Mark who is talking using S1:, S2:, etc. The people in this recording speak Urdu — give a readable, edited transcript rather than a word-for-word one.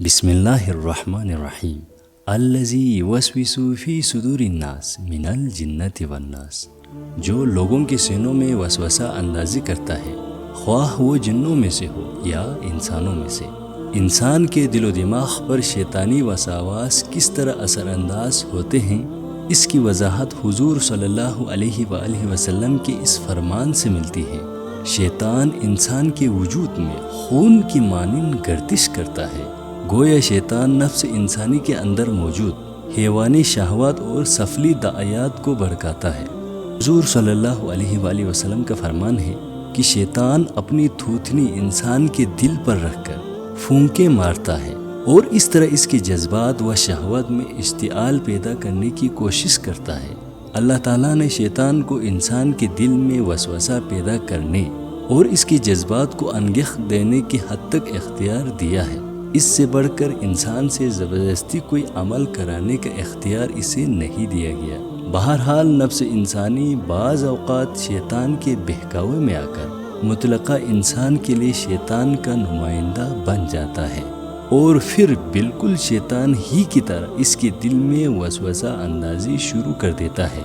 S1: بسم اللہ الرحمن الرحیم الذی یوسوس فی صدور الناس من الجنۃ والناس، جو لوگوں کے سینوں میں وسوسہ اندازی کرتا ہے، خواہ وہ جنوں میں سے ہو یا انسانوں میں سے۔ انسان کے دل و دماغ پر شیطانی وسواس کس طرح اثر انداز ہوتے ہیں، اس کی وضاحت حضور صلی اللہ علیہ وآلہ وسلم کے اس فرمان سے ملتی ہے۔ شیطان انسان کے وجود میں خون کی مانند گردش کرتا ہے، گویا شیطان نفس انسانی کے اندر موجود حیوانی شہوات اور سفلی دعایات کو بھڑکاتا ہے۔ حضور صلی اللہ علیہ وآلہ وسلم کا فرمان ہے کہ شیطان اپنی تھوتنی انسان کے دل پر رکھ کر پھونکے مارتا ہے اور اس طرح اس کے جذبات و شہوات میں اشتعال پیدا کرنے کی کوشش کرتا ہے۔ اللہ تعالیٰ نے شیطان کو انسان کے دل میں وسوسہ پیدا کرنے اور اس کے جذبات کو انگیخت دینے کی حد تک اختیار دیا ہے۔ اس سے بڑھ کر انسان سے زبردستی کوئی عمل کرانے کا اختیار اسے نہیں دیا گیا۔ بہرحال نفس انسانی بعض اوقات شیطان کے بہکاوے میں آ کر مطلقہ انسان کے لیے شیطان کا نمائندہ بن جاتا ہے اور پھر بالکل شیطان ہی کی طرح اس کے دل میں وسوسہ اندازی شروع کر دیتا ہے۔